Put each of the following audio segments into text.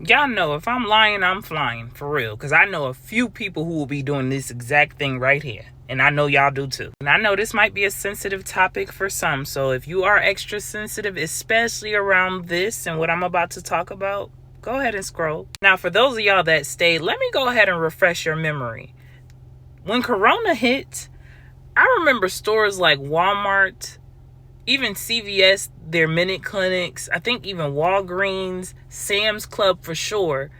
Y'all know if I'm lying, I'm flying. For real. Because I know a few people who will be doing this exact thing right here. And I know y'all do too. And I know this might be a sensitive topic for some. So if you are extra sensitive, especially around this and what I'm about to talk about, go ahead and scroll. Now, for those of y'all that stayed, let me go ahead and refresh your memory. When Corona hit, I remember stores like Walmart, even CVS, their minute clinics, I think even Walgreens, Sam's Club for sure,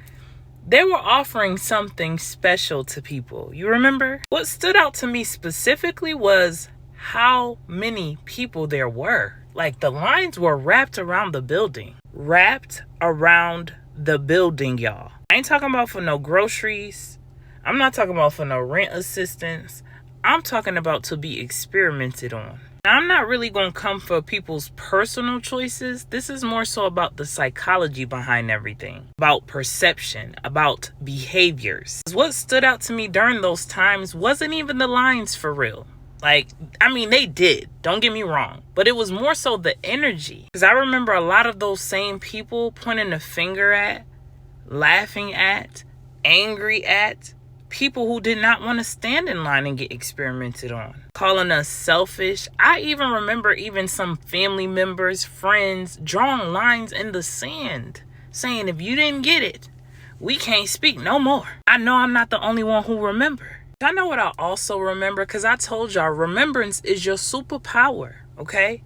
they were offering something special to people. You remember? What stood out to me specifically was how many people there were. Like the lines were wrapped around the building. Wrapped around the building, y'all. I ain't talking about for no groceries. I'm not talking about for no rent assistance. I'm talking about to be experimented on. Now, I'm not really going to come for people's personal choices. This is more so about the psychology behind everything, about perception, about behaviors. What stood out to me during those times wasn't even the lines for real. Like, I mean, they did. Don't get me wrong. But it was more so the energy. Because I remember a lot of those same people pointing the finger at, laughing at, angry at people who did not want to stand in line and get experimented on, calling us selfish. I even remember some family members, friends, drawing lines in the sand, saying, if you didn't get it, we can't speak no more. I know I'm not the only one who remember. I know what I also remember, because I told y'all, remembrance is your superpower, okay?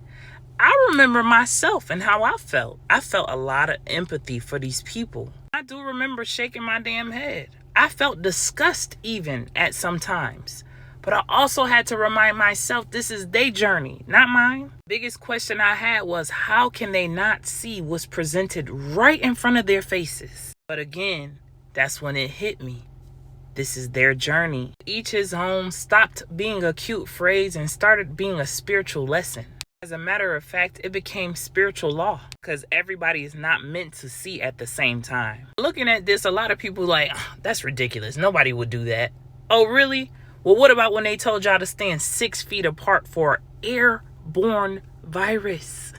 I remember myself and how I felt. I felt a lot of empathy for these people. I do remember shaking my damn head. I felt disgust even at some times. But I also had to remind myself this is their journey, not mine. Biggest question I had was, how can they not see what's presented right in front of their faces? But again, that's when it hit me. This is their journey. Each his own stopped being a cute phrase and started being a spiritual lesson. As a matter of fact, it became spiritual law, because everybody is not meant to see at the same time. Looking at this, a lot of people like, oh, that's ridiculous. Nobody would do that. Oh, really? Well, what about when they told y'all to stand 6 feet apart for airborne virus?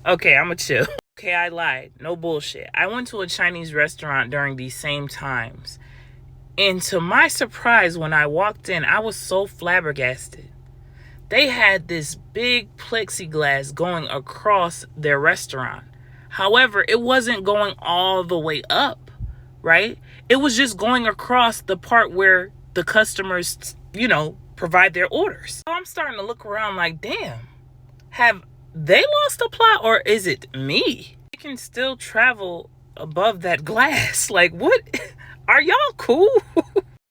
Okay, I'ma chill. Okay, I lied. No bullshit. I went to a Chinese restaurant during these same times. And to my surprise, when I walked in, I was so flabbergasted. They had this big plexiglass going across their restaurant. However, it wasn't going all the way up, right? It was just going across the part where the customers, provide their orders. So I'm starting to look around like, damn, have they lost the plot, or is it me? It can still travel above that glass. Like, what? Are y'all cool?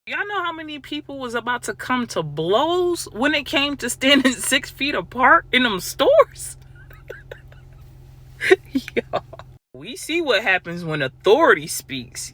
Y'all know how many people was about to come to blows when it came to standing 6 feet apart in them stores? Yo, we see what happens when authority speaks.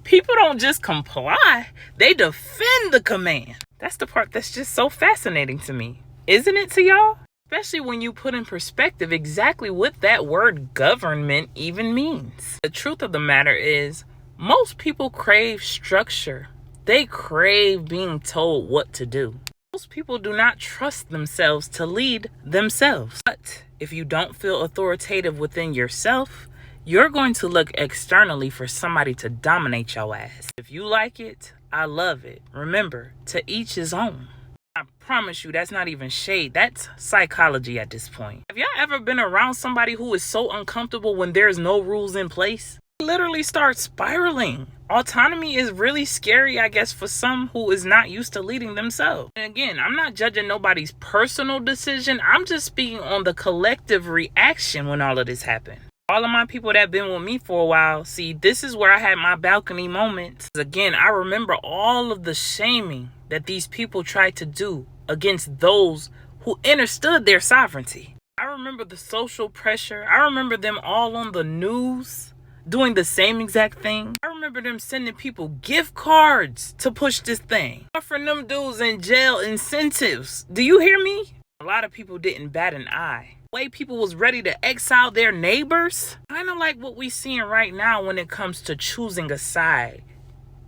People don't just comply, they defend the command. That's the part that's just so fascinating to me. Isn't it to y'all? Especially when you put in perspective exactly what that word government even means. The truth of the matter is, most people crave structure. They crave being told what to do. Most people do not trust themselves to lead themselves. But if you don't feel authoritative within yourself, you're going to look externally for somebody to dominate your ass. If you like it, I love it. Remember, to each his own. I promise you, that's not even shade. That's psychology at this point. Have y'all ever been around somebody who is so uncomfortable when there's no rules in place? Literally start spiraling. Autonomy is really scary, I guess, for some who is not used to leading themselves. And again, I'm not judging nobody's personal decision. I'm just speaking on the collective reaction when all of this happened. All of my people that have been with me for a while, see, this is where I had my balcony moments. Again, I remember all of the shaming that these people tried to do against those who understood their sovereignty. I remember the social pressure. I remember them all on the news doing the same exact thing. I remember them sending people gift cards to push this thing, offering them dudes in jail incentives. Do you hear me? A lot of people didn't bat an eye. The way people was ready to exile their neighbors, kind of like what we seeing right now when it comes to choosing a side.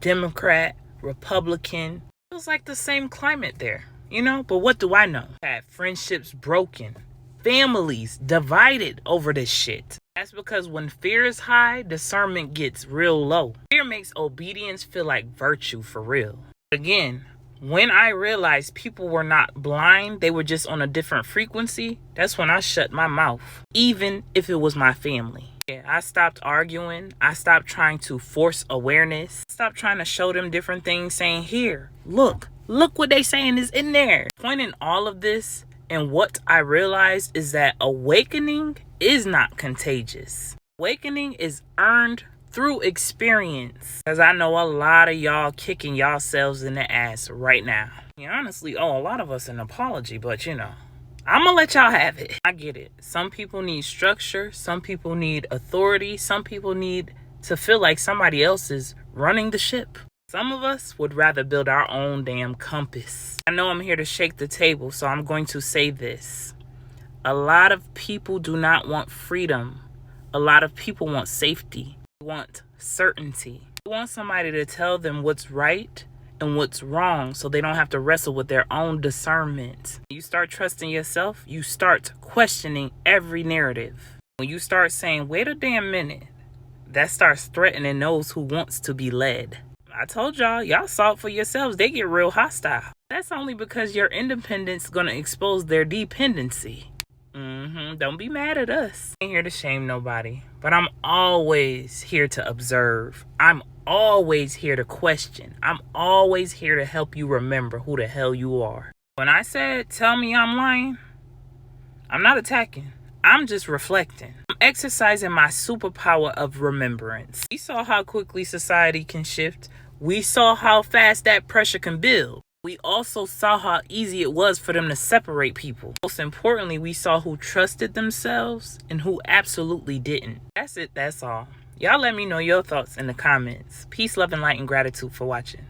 Democrat, Republican. Feels like the same climate there, But what do I know? Had friendships broken, families divided over this shit. That's because when fear is high, discernment gets real low. Fear makes obedience feel like virtue for real. Again, when I realized people were not blind, they were just on a different frequency, that's when I shut my mouth, even if it was my family. Yeah, I stopped arguing. I stopped trying to force awareness. I stopped trying to show them different things, saying, here, look what they saying is in there. The point in all of this and what I realized is that awakening is not contagious. Awakening is earned through experience. Because I know a lot of y'all kicking yourselves in the ass right now. You honestly owe a lot of us an apology, but I'm gonna let y'all have it. I get it. Some people need structure. Some people need authority. Some people need to feel like somebody else is running the ship. Some of us would rather build our own damn compass. I know I'm here to shake the table, so I'm going to say this. A lot of people do not want freedom. A lot of people want safety. They want certainty. They want somebody to tell them what's right and what's wrong so they don't have to wrestle with their own discernment. When you start trusting yourself, you start questioning every narrative. When you start saying, wait a damn minute, that starts threatening those who wants to be led. I told y'all saw it for yourselves. They get real hostile. That's only because your independence is going to expose their dependency. Don't be mad at us. I ain't here to shame nobody, but I'm always here to observe. I'm always here to question. I'm always here to help you remember who the hell you are. When I said, tell me I'm lying, I'm not attacking. I'm just reflecting. I'm exercising my superpower of remembrance. We saw how quickly society can shift. We saw how fast that pressure can build. We also saw how easy it was for them to separate people. Most importantly, we saw who trusted themselves and who absolutely didn't. That's it. That's all. Y'all let me know your thoughts in the comments. Peace, love, and light, and gratitude for watching.